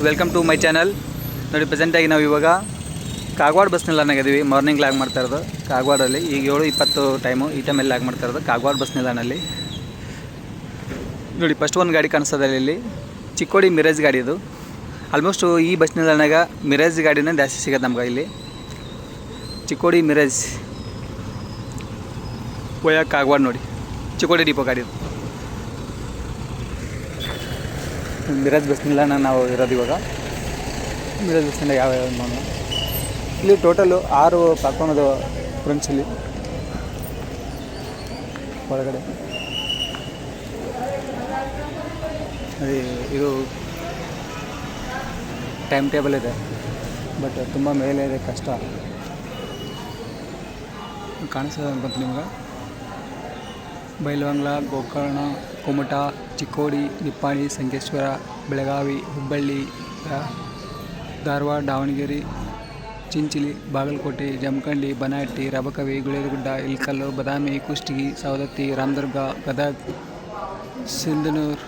Welcome to my channel. ನೋಡಿ, ಪ್ರೆಸೆಂಟಾಗಿ ನಾವು ಇವಾಗ ಕಾಗವಾಡ ಬಸ್ ನಿಲ್ದಾಣಗಿದ್ದೀವಿ. ಮಾರ್ನಿಂಗ್ ಲಾಗ್ ಮಾಡ್ತಾ ಇರೋದು ಕಾಗವಾಡಲ್ಲಿ. ಈಗ 7:20 ಟೈಮು. ಈ ಟೈಮಲ್ಲಿ ಲಾಗ್ ಮಾಡ್ತಾ ಇರೋದು ಕಾಗವಾಡ ಬಸ್ ನಿಲ್ದಾಣಲ್ಲಿ. ನೋಡಿ, ಫಸ್ಟ್ ಒಂದು ಗಾಡಿ ಕಾಣಿಸ್ತದೆ ಇಲ್ಲಿ, ಚಿಕ್ಕೋಡಿ ಮಿರೇಜ್ ಗಾಡಿ ಇದು. ಆಲ್ಮೋಸ್ಟ್ ಈ ಬಸ್ ನಿಲ್ದಾಣಾಗ ಮಿರೇಜ್ ಗಾಡಿನೇ ಜಾಸ್ತಿ ಸಿಗೋದು ನಮ್ಗೆ ಇಲ್ಲಿ. Chikkodi mirage via Kagwad. ನೋಡಿ, ಚಿಕ್ಕೋಡಿ ಡಿಪೋ ಗಾಡಿ ಇದು. ಮಿರೇಜ್ ಬಸ್ ನಿಲ್ದಾಣ ನಾವು ಇರೋದು ಇವಾಗ. ಮಿರೇಜ್ ಬಸ್ ನಿಲ್ದಾಣ ಯಾವ ನೋಡೋಣ. ಇಲ್ಲಿ ಟೋಟಲು 6 ಪ್ಲಾಟ್ಫಾರ್ಮ್ ಅದು ಫ್ರೆಂಡ್ಸ್. ಇಲ್ಲಿ ಒಳಗಡೆ ಅದೇ ಇದು ಟೈಮ್ ಟೇಬಲ್ ಇದೆ, ಬಟ್ ತುಂಬ ಮೇಲೆ ಇದೆ, ಕಷ್ಟ ಕಾಣಿಸ್ತದೆ ಅನ್ಕೊಂತ ನಿಮ್ಗೆ. ಬೈಲಹೊಂಗಲ, ಗೋಕರ್ಣ, ಕುಮಟಾ, ಚಿಕ್ಕೋಡಿ, ನಿಪ್ಪಾಣಿ, ಸಂಕೇಶ್ವರ, ಬೆಳಗಾವಿ, ಹುಬ್ಬಳ್ಳಿ, ಧಾರವಾಡ, ದಾವಣಗೆರೆ, ಚಿಂಚಲಿ, ಬಾಗಲಕೋಟೆ, ಜಮಖಂಡಿ, ಬನಹಟ್ಟಿ, ರಬಕವಿ, ಗುಳೇದಗುಡ್ಡ, ಇಳಕಲ್ಲು, ಬದಾಮಿ, ಕುಷ್ಟಗಿ, ಸವದತ್ತಿ, ರಾಮದುರ್ಗ, ಗದಗ, ಸಿಂಧನೂರು,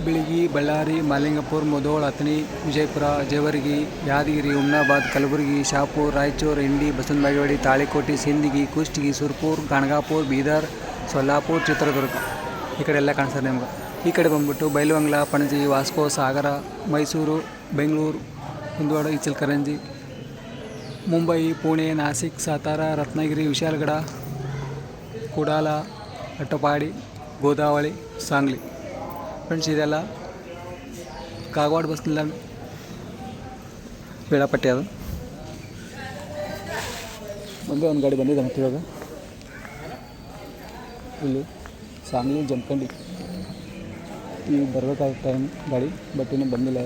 ಬಿಳಿಗಿ, ಬಳ್ಳಾರಿ, ಮಾಲಿಂಗಪುರ, ಮುಧೋಳ, ಅಥಣಿ, ವಿಜಯಪುರ, ಜೇವರ್ಗಿ, ಯಾದಗಿರಿ, ಹುಮ್ನಾಬಾದ್, ಕಲಬುರಗಿ, ಶಾಪುರ್, ರಾಯಚೂರು, ಇಂಡಿ, ಬಸವನಬಾಗೇವಾಡಿ, ತಾಳಿಕೋಟೆ, ಸಿಂದಗಿ, ಕುಷ್ಟಗಿ, ಸುರ್ಪುರ್, ಗಣಗಾಪುರ, ಬೀದರ್, ಸೊಲ್ಲಾಪುರ, ಚಿತ್ರದುರ್ಗ. ಈ ಕಡೆ ಎಲ್ಲ ಕಾಣಿಸ್ತದೆ ನಿಮ್ಗೆ. ಈ ಕಡೆ ಬಂದ್ಬಿಟ್ಟು ಬೈಲಹೊಂಗಲ, ಪಣಜಿ, ವಾಸ್ಕೋ, ಸಾಗರ, ಮೈಸೂರು, ಬೆಂಗಳೂರು, ಕುಂದವಾಡ, ಇಚಲಕರಂಜಿ, ಮುಂಬೈ, ಪುಣೆ, ನಾಸಿಕ್, ಸಾತಾರ, ರತ್ನಗಿರಿ, ವಿಶಾಲಗಡ, ಕುಡಾಲ, ಅಟ್ಟಪಾಡಿ, ಗೋದಾವಳಿ, ಸಾಂಗ್ಲಿ. ಫ್ರೆಂಡ್ಸ್, ಇದೆಲ್ಲ ಕಾಗವಾಡ ಬಸ್ ನಿಲ್ದಾಣ ವೇಳಾಪಟ್ಟಿ. ಅದು ಒಂದೇ ಒಂದು ಗಾಡಿ ಬಂದಿದೆ ಮತ್ತೆ ಇವಾಗ. ಇಲ್ಲಿ ಸಾಂಗ್ಲಿ, ಜಮಖಂಡಿ ಈಗ ಬರಬೇಕಾದ ಟೈಮ್ ಗಾಡಿ, ಬಟ್ ಇನ್ನೂ ಬಂದಿಲ್ಲ.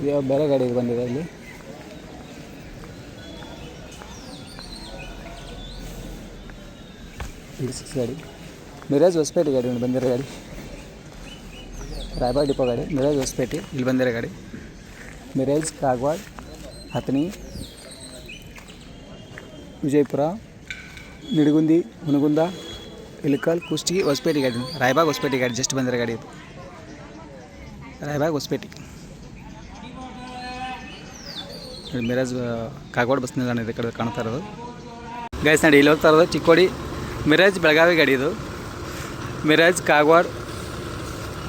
ಇದು ಬೇರೆ ಗಾಡಿ ಬಂದಿದೆ ಇಲ್ಲಿ. ಗಾಡಿ ಮಿರಾಜ್ ಹೊಸಪೇಟೆ ಗಾಡಿ ಬಂದಿರೋ ಗಾಡಿ. ರಾಯಬಾಗ್ ಡಿಪೋ ಗಾಡಿ, ಮಿರಾಜ್ ಹೊಸಪೇಟೆ ಇಲ್ಲಿ ಬಂದಿರೋ ಗಾಡಿ. ಮಿರಾಜ್ ಕಾಗವಾಡ, ಅಥಣಿ, ವಿಜಯಪುರ, ನಿಡಗುಂದಿ, ಹುನಗುಂದ, ಇಳಕಲ್, ಕುಷ್ಟಗಿ, ಹೊಸಪೇಟೆ ಗಾಡಿ. ರಾಯಬಾಗ್ ಹೊಸಪೇಟೆ ಗಾಡಿ ಜಸ್ಟ್ ಬಂದಿರೋ ಗಾಡಿ ಇದು. ರಾಯಬಾಗ್ ಹೊಸಪೇಟೆ ಮಿರಾಜ್ ಕಾಗವಾಡ ಬಸ್ ನಿಲ್ದಾಣ ಇದೆ ಕಡೆ ಕಾಣ್ತಾ ಇರೋದು. ಗೈಸ್ ನೋಡಿ, ಇಲ್ಲಿ ಹೋಗ್ತಾ ಇರೋದು ಚಿಕ್ಕೋಡಿ ಮಿರಾಜ್ ಬೆಳಗಾವಿ ಗಾಡಿ ಇದು. ಮಿರಾಜ್ ಕಾಗವಾಡ,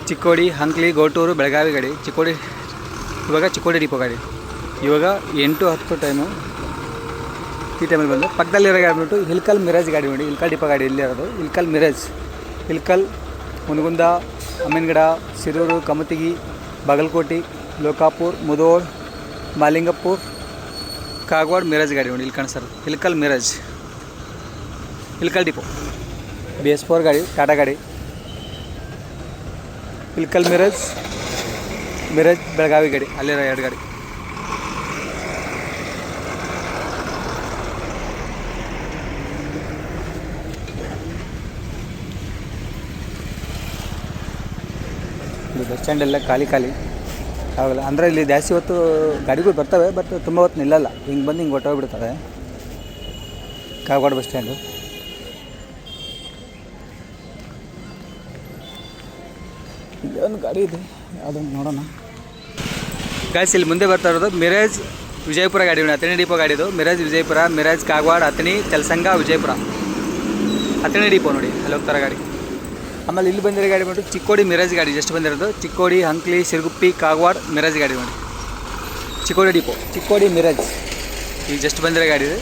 ಚಿಕ್ಕೋಡಿ, ಹಂಕ್ಲಿ, ಗೋಟೂರು, ಬೆಳಗಾವಿ ಗಾಡಿ. ಚಿಕ್ಕೋಡಿ ಇವಾಗ ಚಿಕ್ಕೋಡಿ ಡಿಪೋ ಗಾಡಿ. ಇವಾಗ 8:10 ಟೈಮು. ಈ ಟೈಮಲ್ಲಿ ಬಂದು ಪಕ್ಕದಲ್ಲಿರೋ ಗಾಡಿ ಬಿಟ್ಟು ಇಳಕಲ್ ಮಿರಾಜ್ ಗಾಡಿ ನೋಡಿ. ಇಳಕಲ್ ಡಿಪೋ ಗಾಡಿ ಇಲ್ಲಿ ಇರೋದು. ಇಳಕಲ್ ಮಿರಾಜ್, ಇಳಕಲ್, ಹುನಗುಂದ, ಅಮೀನ್ಗಡ, ಸಿರೂರು, ಕಮತಗಿ, ಬಾಗಲಕೋಟೆ, ಲೋಕಾಪುರ್, ಮುಧೋಳ್, ಮಾಲಿಂಗಪುರ್, ಕಾಗವಾಡ ಮಿರಾಜ್ ಗಾಡಿ ನೋಡಿ. ಇಲ್ಲಿ ಕಾಣಿಸ್ತಾರೆ ಇಳಕಲ್ ಮಿರಾಜ್, ಇಳಕಲ್ ಡಿಪೋ. BS4 ಗಾಡಿ, ಟಾಟಾ ಗಾಡಿ. ಇಳಕಲ್ ಮಿರಾಜ್, ಮಿರಾಜ್ ಬೆಳಗಾವಿ ಗಾಡಿ, ಅಲ್ಲಿರೋ 2 ಗಾಡಿ. ಇಲ್ಲಿ ಬಸ್ ಸ್ಟ್ಯಾಂಡ್ ಎಲ್ಲ ಖಾಲಿ ಆಗಲ್ಲ. ಅಂದರೆ ಇಲ್ಲಿ ಜಾಸ್ತಿ ಹೊತ್ತು ಗಾಡಿಗಳು ಬರ್ತವೆ, ಬಟ್ ತುಂಬ ಹೊತ್ತು ನಿಲ್ಲಲ್ಲ. ಹಿಂಗೆ ಬಂದು ಹಿಂಗೆ ಹೊಟ್ಟೋಗ್ಬಿಡ್ತವೆ. Kagwad bus stand. ಇಲ್ಲಿ ಒಂದು ಗಾಡಿ ಇದೆ, ಯಾವುದೊಂದು ನೋಡೋಣ. ಗಾಯ್ಸ್, ಇಲ್ಲಿ ಮುಂದೆ ಬರ್ತಾ ಇರೋದು ಮಿರಾಜ್ ವಿಜಯಪುರ ಗಾಡಿ. ಅಥಣಿ ಡಿಪೋ ಗಾಡಿ ಇದು. ಮಿರಾಜ್ ವಿಜಯಪುರ, ಮಿರಾಜ್ ಕಾಗವಾಡ, ಅಥಣಿ, ತೆಲಸಂಗ, ವಿಜಯಪುರ, ಅಥಣಿ ಡಿಪೋ ನೋಡಿ. ಅಲ್ಲಿ ಹೋಗ್ತಾರೆ ಗಾಡಿ. ಆಮೇಲೆ ಇಲ್ಲಿ ಬಂದಿರೋ ಗಾಡಿ ಬಂದು ಚಿಕ್ಕೋಡಿ ಮಿರಾಜ್ ಗಾಡಿ ಜಸ್ಟ್ ಬಂದಿರೋದು. ಚಿಕ್ಕೋಡಿ, ಹಂಕ್ಲಿ, ಸಿರುಗುಪ್ಪಿ, ಕಾಗವಾಡ ಮಿರಾಜ್ ಗಾಡಿ ನೋಡಿ. ಚಿಕ್ಕೋಡಿ ಡಿಪೋ, ಚಿಕ್ಕೋಡಿ ಮಿರಾಜ್ ಈಗ ಜಸ್ಟ್ ಬಂದಿರೋ ಗಾಡಿ ಇದೆ.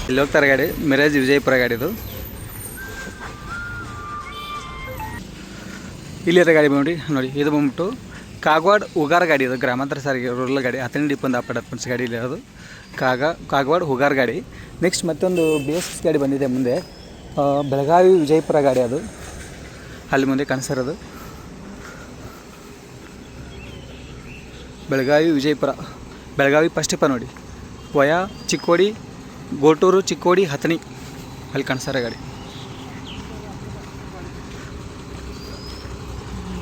ಇಲ್ಲಿ ಹೋಗ್ತಾರೆ ಗಾಡಿ. ಮಿರಾಜ್ ವಿಜಯಪುರ ಗಾಡಿದು. ಇಲ್ಲಿರೋ ಗಾಡಿ ನೋಡಿ. ಇದು ಬಂದ್ಬಿಟ್ಟು ಕಾಗವಾಡ ಹುಗಾರ್ ಗಾಡಿ. ಇದು ಗ್ರಾಮಾಂತರ ಸಾರಿಗೆ ರೂರಲ್ ಗಾಡಿ. ಅಥಣಿ ಡಿಪೋಂದು ಅಪಾರ್ಟ್ಮೆಂಟ್ಸ್ ಗಾಡಿ ಇಲ್ಲಿರೋದು. ಕಾಗವಾಡ ಹುಗಾರ್ ಗಾಡಿ. ನೆಕ್ಸ್ಟ್ ಮತ್ತೊಂದು BS6 ಗಾಡಿ ಬಂದಿದೆ ಮುಂದೆ. ಬೆಳಗಾವಿ ವಿಜಯಪುರ ಗಾಡಿ ಅದು ಅಲ್ಲಿ ಮುಂದೆ ಕಾಣಿಸಿರೋದು. ಬೆಳಗಾವಿ ವಿಜಯಪುರ, ಬೆಳಗಾವಿ ಫಸ್ಟ್ ಡಿಪೋ ನೋಡಿ. ವಯಾ ಚಿಕ್ಕೋಡಿ, ಗೋಟೂರು, ಚಿಕ್ಕೋಡಿ, ಅಥಣಿ ಅಲ್ಲಿ ಕಾಣಿಸ್ತಾರ ಗಾಡಿ.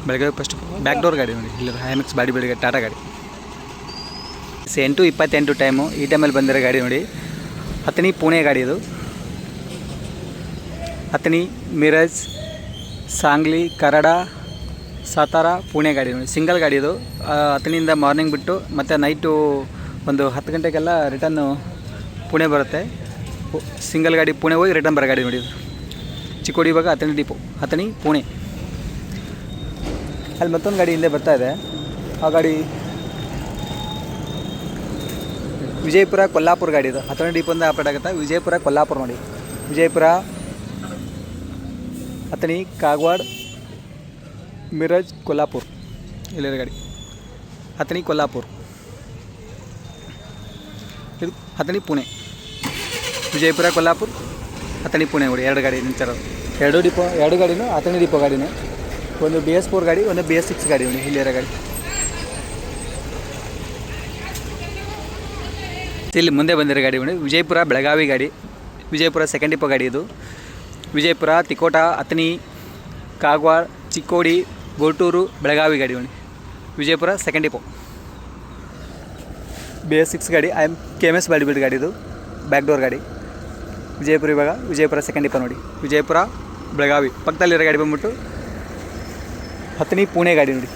ಬೆಳಗಾವಿ ಫಸ್ಟ್ ಬ್ಯಾಕ್ ಡೋರ್ ಗಾಡಿ ನೋಡಿ. ಇಲ್ಲಿ HMX ಬಾಡಿ ಬೆಳಗ್ಗೆ ಟಾಟಾ ಗಾಡಿ. 8:28 ಟೈಮು. ಈ ಟೈಮಲ್ಲಿ ಬಂದಿರೋ ಗಾಡಿ ನೋಡಿ. ಅಥಣಿ ಪುಣೆ ಗಾಡಿ ಇದು. ಅಥಣಿ, ಮಿರಜ್, ಸಾಂಗ್ಲಿ, ಕರಡ, ಸಾತಾರ ಪುಣೆ ಗಾಡಿ ನೋಡಿ, ಸಿಂಗಲ್ ಗಾಡಿ ಇದು. ಹತ್ತನಿಂದ ಮಾರ್ನಿಂಗ್ ಬಿಟ್ಟು ಮತ್ತು ನೈಟು ಒಂದು 10 ಗಂಟೆಗೆಲ್ಲ ರಿಟರ್ನು ಪುಣೆ ಬರುತ್ತೆ. ಸಿಂಗಲ್ ಗಾಡಿ ಪುಣೆ ಹೋಗಿ ರಿಟರ್ನ್ ಬರೋ ಗಾಡಿ ನೋಡಿ ಇದು. ಚಿಕ್ಕೋಡಿ ಇವಾಗ ಅಥಣಿ ಡಿಪೋ, ಅಥಣಿ ಪುಣೆ. ಅಲ್ಲಿ ಮತ್ತೊಂದು ಗಾಡಿ ಹಿಂದೆ ಬರ್ತಾ ಇದೆ. ಆ ಗಾಡಿ ವಿಜಯಪುರ ಕೊಲ್ಲಾಪುರ ಗಾಡಿ ಇದು. ಅಥಣಿ ಡಿಪೋಯಿಂದ ಆಪರೇಟ್ ಆಗುತ್ತೆ. ವಿಜಯಪುರ ಕೊಲ್ಲಾಪುರ ನೋಡಿ, ವಿಜಯಪುರ ಅಥಣಿ ಕಾಗವಾಡ ಮಿರಜ್ ಕೊಲ್ಲಾಪುರ ಇಲ್ಲಿರೋ ಗಾಡಿ. ಅಥಣಿ ಕೊಲ್ಲಾಪುರ, ಇದು ಅಥಣಿ ಪುಣೆ. ವಿಜಯಪುರ ಕೊಲ್ಲಾಪುರ, ಅಥಣಿ ಪುಣೆ ನೋಡಿ, 2 ಗಾಡಿ ನಿಂತಿರೋದು. 2 ಗಾಡಿನೂ ಅಥಣಿ ಡಿಪೋ ಗಾಡಿನೇ. ಒಂದು BS4 ಗಾಡಿ, ಒಂದು BS6 ಗಾಡಿ ನೋಡಿ, ಇಲ್ಲಿರೋ ಗಾಡಿ. ಇಲ್ಲಿ ಮುಂದೆ ಬಂದಿರೋ ಗಾಡಿ ನೋಡಿ, ವಿಜಯಪುರ ಬೆಳಗಾವಿ ಗಾಡಿ. ವಿಜಯಪುರ ಸೆಕೆಂಡ್ ಡಿಪೋ ಗಾಡಿ ಇದು. ವಿಜಯಪುರ ತಿಕೋಟ ಅಥಣಿ ಕಾಗವಾಡ ಚಿಕ್ಕೋಡಿ ಗೋಟೂರು ಬೆಳಗಾವಿ ಗಾಡಿ ನೋಡಿ. Vijayapura second depot. BS6 ಗಾಡಿ, KMS ಬಾಡಿ ಬಿಲ್ಡ್ ಗಾಡಿ ಇದು, ಬ್ಯಾಕ್ ಡೋರ್ ಗಾಡಿ. ವಿಜಯಪುರ ಇವಾಗ ವಿಜಯಪುರ ಸೆಕೆಂಡ್ ಡಿಪೋ ನೋಡಿ. ವಿಜಯಪುರ ಬೆಳಗಾವಿ ಪಕ್ಕದಲ್ಲಿರೋ ಗಾಡಿ ಬಂದ್ಬಿಟ್ಟು ಅಥಣಿ ಪುಣೆ ಗಾಡಿ ನೋಡಿ.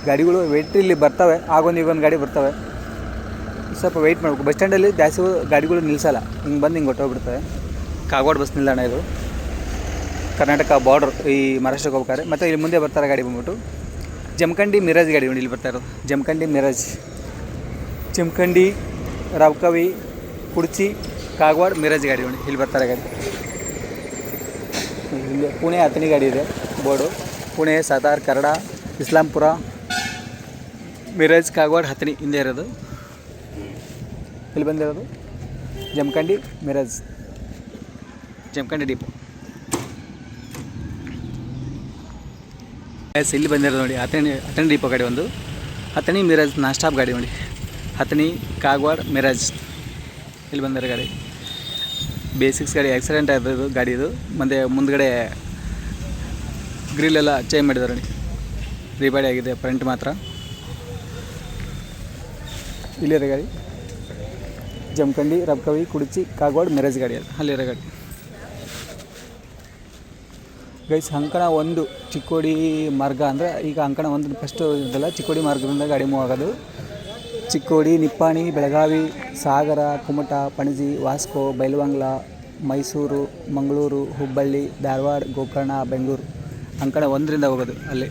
ಗಾಡಿಗಳು ವೆಯ್ಟ್ ಇಲ್ಲಿ ಬರ್ತವೆ, ಆಗೊಂದು ಈಗೊಂದು ಗಾಡಿ ಬರ್ತವೆ. ಸ್ವಲ್ಪ ವೆಯ್ಟ್ ಮಾಡಬೇಕು. ಬಸ್ ಸ್ಟ್ಯಾಂಡಲ್ಲಿ ಜಾಸ್ತಿ ಗಾಡಿಗಳು ನಿಲ್ಲಿಸಲ್ಲ, ಹಿಂಗೆ ಬಂದು ಹಿಂಗೆ ಹೊಟ್ಟೋಗ್ಬಿಡ್ತವೆ. ಕಾಗವಾಡ ಬಸ್ ನಿಲ್ದಾಣ ಇದು, ಕರ್ನಾಟಕ ಬಾರ್ಡ್ರ್, ಈ ಮಹಾರಾಷ್ಟ್ರಕ್ಕೆ ಹೋಗ್ತಾರೆ. ಮತ್ತು ಇಲ್ಲಿ ಮುಂದೆ ಬರ್ತಾರೆ ಗಾಡಿ ಬಂದ್ಬಿಟ್ಟು ಜಮಖಂಡಿ ಮಿರಾಜ್ ಗಾಡಿ ನೋಡಿ. ಇಲ್ಲಿ ಬರ್ತಾ ಇರೋದು ಜಮಖಂಡಿ ಮಿರಾಜ್. ಜಮಖಂಡಿ ರಾವ್ಕವಿ ಕುಡ್ಚಿ ಕಾಗವಾಡ ಮಿರಾಜ್ ಗಾಡಿ ನೋಡಿ, ಇಲ್ಲಿ ಬರ್ತಾರೆ ಗಾಡಿ. ಇಲ್ಲಿ ಪುಣೆ ಅಥಣಿ ಗಾಡಿ ಇದೆ ಬೋರ್ಡು. ಪುಣೆ ಸಾತಾರ್ ಕರಡ ಇಸ್ಲಾಂಪುರ ಮಿರಾಜ್ ಕಾಗವಾಡ ಅಥಣಿ ಹಿಂದೆ ಇರೋದು. ಇಲ್ಲಿ ಬಂದಿರೋದು ಜಮಖಂಡಿ ಮಿರಾಜ್, ಜಮಖಂಡಿ ಡಿಪೋ. ಇಲ್ಲಿ ಬಂದಿರೋದು ನೋಡಿ ಅಥಣಿ ಡಿಪೋ ಗಾಡಿ ಒಂದು. ಅಥಣಿ ಮಿರಾಜ್ ನಾನ್ ಸ್ಟಾಪ್ ಗಾಡಿ ನೋಡಿ. ಅಥಣಿ ಕಾಗವಾಡ ಮಿರಾಜ್ ಇಲ್ಲಿ ಬಂದಿರೋ ಗಾಡಿ. BS6 ಗಾಡಿ ಆಕ್ಸಿಡೆಂಟ್ ಆಗೋದು ಗಾಡಿ ಇದು. ಮತ್ತು ಮುಂದ್ಗಡೆ ಗ್ರಿಲ್ ಚೇಂಜ್ ಮಾಡಿದ್ದಾರೆ ನೋಡಿ, ರೀಬಾಡಿ ಆಗಿದೆ, ಫ್ರಂಟ್ ಮಾತ್ರ. ಇಲ್ಲಿರೋ ಗಾಡಿ ಜಮಖಂಡಿ ರಬ್ಕವಿ ಕುಡ್ಚಿ ಕಾಗವಾಡ ಮಿರಾಜ್ ಗಾಡಿ ಅದು, ಅಲ್ಲಿರೋ ಗಾಡಿ. ಗೈಸ್ ಅಂಕಣ 1 ಚಿಕ್ಕೋಡಿ ಮಾರ್ಗ ಅಂದರೆ ಈಗ ಅಂಕಣ 1 ಫಸ್ಟು ಇದೆಲ್ಲ ಚಿಕ್ಕೋಡಿ ಮಾರ್ಗದಿಂದ ಗಾಡಿ ಮೂವ್ ಆಗೋದು. ಚಿಕ್ಕೋಡಿ, ನಿಪ್ಪಾಣಿ, ಬೆಳಗಾವಿ, ಸಾಗರ, ಕುಮಟ, ಪಣಜಿ, ವಾಸ್ಕೋ, ಬೈಲವಂಗ್ಲ, ಮೈಸೂರು, ಮಂಗಳೂರು, ಹುಬ್ಬಳ್ಳಿ, ಧಾರವಾಡ, ಗೋಕರ್ಣ, ಬೆಂಗಳೂರು ಅಂಕಣ 1ರಿಂದ ಹೋಗೋದು ಅಲ್ಲಿ.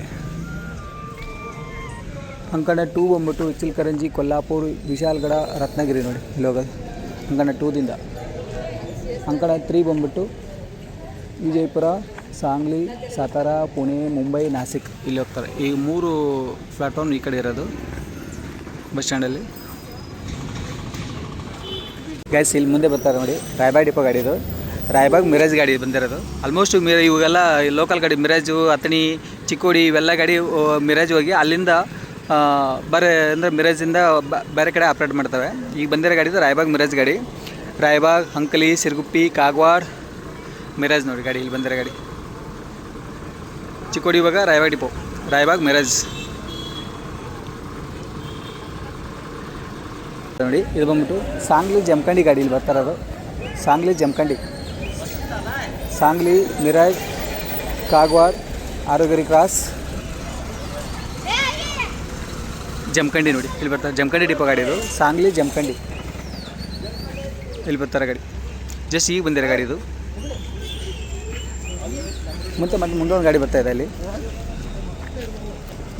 ಅಂಕಣ 2 ಬಂದ್ಬಿಟ್ಟು ಚಿಲ್ಕರಂಜಿ, ಕೊಲ್ಲಾಪುರ, ವಿಶಾಲಗಡ, ರತ್ನಗಿರಿ ನೋಡಿ ಇಲ್ಲಿ ಹೋಗೋದು ಅಂಕಣ 2ದಿಂದ. ಅಂಕಣ 3 ಬಂದ್ಬಿಟ್ಟು ವಿಜಯಪುರ, ಸಾಂಗ್ಲಿ, ಸಾತಾರ, ಪುಣೆ, ಮುಂಬೈ, ನಾಸಿಕ್ ಇಲ್ಲಿ ಹೋಗ್ತಾರೆ. ಈ 3 ಪ್ಲಾಟ್ಫಾರ್ಮ್ ಈ ಕಡೆ ಇರೋದು ಬಸ್ ಸ್ಟ್ಯಾಂಡಲ್ಲಿ. ಗ್ಯಾಸ್ ಇಲ್ಲಿ ಮುಂದೆ ಬರ್ತಾರೆ ನೋಡಿ, ರಾಯಬಾಗ್ ಡಿಪೋ ಗಾಡಿ ಇದು. ರಾಯಬಾಗ್ ಮಿರಾಜ್ ಗಾಡಿ ಬಂದಿರೋದು. ಆಲ್ಮೋಸ್ಟ್ ಇವೆಲ್ಲ ಲೋಕಲ್ ಗಾಡಿ, ಮಿರಾಜು, ಅಥಣಿ, ಚಿಕ್ಕೋಡಿ ಇವೆಲ್ಲ ಗಾಡಿ ಮಿರಾಜ್ ಹೋಗಿ ಅಲ್ಲಿಂದ ಅಂದರೆ ಮಿರಾಜಿಂದ ಬೇರೆ ಕಡೆ ಆಪ್ರೇಟ್ ಮಾಡ್ತವೆ. ಈಗ ಬಂದಿರೋ ಗಾಡಿ ಇದು ರಾಯಬಾಗ್ ಮಿರಾಜ್ ಗಾಡಿ. ರಾಯಬಾಗ್, ಅಂಕಲಿ, ಸಿರ್ಗುಪ್ಪಿ, ಕಾಗವಾಡ ಮಿರಾಜ್ ನೋಡಿ ಗಾಡಿ ಇಲ್ಲಿ ಬಂದಿರೋ ಗಾಡಿ. ಚಿಕ್ಕೋಡಿ ಇವಾಗ ರಾಯಬಾಗ್ ಡಿಪೋ, ರಾಯಬಾಗ್ ಮಿರಾಜ್ ನೋಡಿ. ಇದು ಬಂದ್ಬಿಟ್ಟು ಸಾಂಗ್ಲಿ ಜಮಖಂಡಿ ಗಾಡಿ ಇಲ್ಲಿ ಬರ್ತಾರದು. ಸಾಂಗ್ಲಿ ಜಮಖಂಡಿ, ಸಾಂಗ್ಲಿ ಮಿರಾಜ್ ಕಾಗವಾಡ ಆರೋಗ್ಯರಿ ಕ್ರಾಸ್ ಜಮಖಂಡಿ ನೋಡಿ ಇಲ್ಲಿ ಬರ್ತಾರೆ. ಜಮಖಂಡಿ ಡಿಪೋ ಗಾಡಿ ಇದು, ಸಾಂಗ್ಲಿ ಜಮಖಂಡಿ ಇಲ್ಲಿ ಬರ್ತಾರೆ ಗಾಡಿ. ಜಸ್ಟ್ ಈಗ ಬಂದಿರೋ ಗಾಡಿ ಇದು. ಮತ್ತೆ ಮುಂದೊಂದು ಗಾಡಿ ಬರ್ತಾಯಿದೆ ಅಲ್ಲಿ,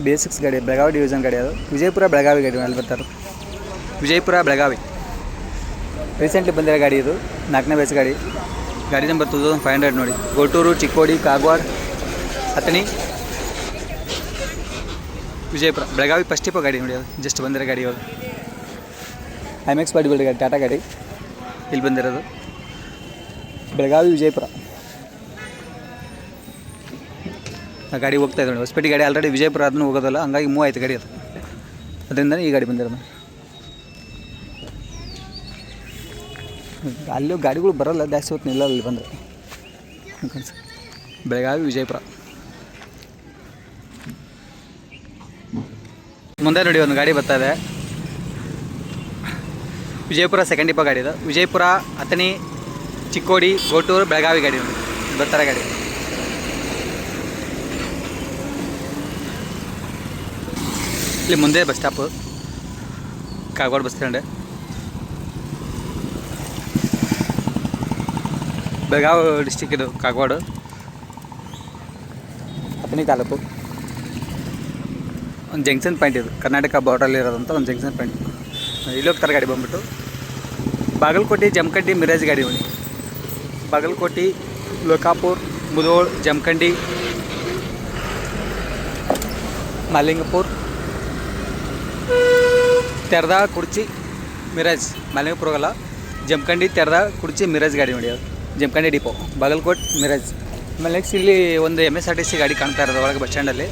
BS6 ಗಾಡಿ, ಬೆಳಗಾವಿ ಡಿವಿಷನ್ ಗಾಡಿ ಅದು. ವಿಜಯಪುರ ಬೆಳಗಾವಿ ಗಾಡಿ ಅಲ್ಲಿ ಬರ್ತಾರೆ. ವಿಜಯಪುರ ಬೆಳಗಾವಿ ರೀಸೆಂಟ್ಲಿ ಬಂದಿರೋ ಗಾಡಿ ಇದು, 4ನೇ ಬ್ಯಾಚ್ ಗಾಡಿ. ಗಾಡಿ ನಂಬರ್ 2500 ನೋಡಿ. ಗೋಟೂರು, ಚಿಕ್ಕೋಡಿ, ಕಾಗವಾಡ, ಅಥಣಿ, ವಿಜಯಪುರ ಬೆಳಗಾವಿ ಫಸ್ಟ್ ಡಿಪೋ ಗಾಡಿ ನೋಡಿ. ಅದು ಜಸ್ಟ್ ಬಂದಿರೋ ಗಾಡಿ ಇವಾಗ. IMAX ಬಾಡಿ ಬಿಲ್ಡ್ ಗಾಡಿ, ಟಾಟಾ ಗಾಡಿ ಇಲ್ಲಿ ಬಂದಿರೋದು. ಬೆಳಗಾವಿ ವಿಜಯಪುರ ಆ ಗಾಡಿ ಹೋಗ್ತಾ ಇದೆ ನೋಡಿ. ಹೊಸಪೇಟೆ ಗಾಡಿ ಆಲ್ರೆಡಿ ವಿಜಯಪುರ ಅದನ್ನು ಹೋಗೋದಲ್ಲ, ಹಂಗಾಗಿ ಮೂವ್ ಆಯ್ತು ಗಾಡಿ ಅದು. ಅದರಿಂದನೇ ಈ ಗಾಡಿ ಬಂದಿರೋದು. ಅಲ್ಲೂ ಗಾಡಿಗಳು ಬರೋಲ್ಲ ಜಾಸ್ತಿ ಹೊತ್ತು ನಿಲ್ಲಲ್ಲ ಇಲ್ಲಿ ಬಂದರೆ. ಬೆಳಗಾವಿ ವಿಜಯಪುರ ಮುಂದೆ ನೋಡಿ ಒಂದು ಗಾಡಿ ಬರ್ತಾ ಇದೆ. ವಿಜಯಪುರ ಸೆಕೆಂಡ್ ಡಿಪೋ ಗಾಡಿ ಇದು. ವಿಜಯಪುರ, ಅಥಣಿ, ಚಿಕ್ಕೋಡಿ, ಗೋಟೂರು, ಬೆಳಗಾವಿ ಗಾಡಿ ಬರ್ತಾರೆ ಗಾಡಿ. ಇಲ್ಲಿ ಮುಂದೆ bus stop, Kagwad bus stand. Belagavi district ಇದು ಕಾಗವಾಡ, ಅಥಣಿ ತಾಲೂಕು. ಒಂದು ಜಂಕ್ಷನ್ ಪಾಯಿಂಟ್ ಇದು, ಕರ್ನಾಟಕ ಬಾರ್ಡ್ರಲ್ಲಿ ಇರೋದಂಥ ಒಂದು ಜಂಕ್ಷನ್ ಪಾಯಿಂಟ್. ಇಲ್ಲಿ ಹೋಗ್ತಾರೆ ಗಾಡಿ ಬಂದ್ಬಿಟ್ಟು ಬಾಗಲಕೋಟೆ, ಜಮಖಂಡಿ, ಮಿರಾಜ್ ಗಾಡಿ ನೋಡಿ. ಬಾಗಲಕೋಟೆ, ಲೋಕಾಪುರ್, ಮುಧೋಳ್, ಜಮಖಂಡಿ, ಮಾಲಿಂಗಪುರ, ತೆರ್ದ, ಕುಡ್ಚಿ, ಮಿರಾಜ್. ಮಾಲಿಂಗಪುರ ಹೋಗಲ್ಲ, ಜಮಖಂಡಿ, ತೆರ್ದ, ಕುಡ್ಚಿ, ಮಿರಾಜ್ ಗಾಡಿ ನೋಡಿ. ಅದು ಜಮಖಂಡಿ ಡಿಪೋ, ಬಾಗಲಕೋಟೆ, ಮಿರಾಜ್. ಆಮೇಲೆ ನೆಕ್ಸ್ಟ್ ಇಲ್ಲಿ ಒಂದು MSRTC ಗಾಡಿ ಕಾಣ್ತಾ ಇರೋದು ಒಳಗೆ ಬಸ್ ಸ್ಟ್ಯಾಂಡಲ್ಲಿ.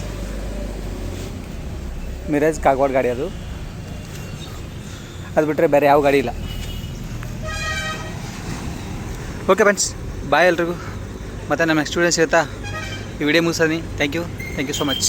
ಮಿರಾಜ್ ಕಾಗವಾಡ ಗಾಡಿ ಅದು. ಅದು ಬಿಟ್ಟರೆ ಬೇರೆ ಯಾವ ಗಾಡಿ ಇಲ್ಲ. ಓಕೆ ಫ್ರೆಂಡ್ಸ್, ಬಾಯ್ ಎಲ್ರಿಗೂ. ಮತ್ತು ನಮ್ಮ ನೆಕ್ಸ್ಟ್ ವೀಡಿಯೋ ಸಿಗುತ್ತಾ? ಈ ವಿಡಿಯೋ ಮುಗಿಸೋನಿ. Thank you so much.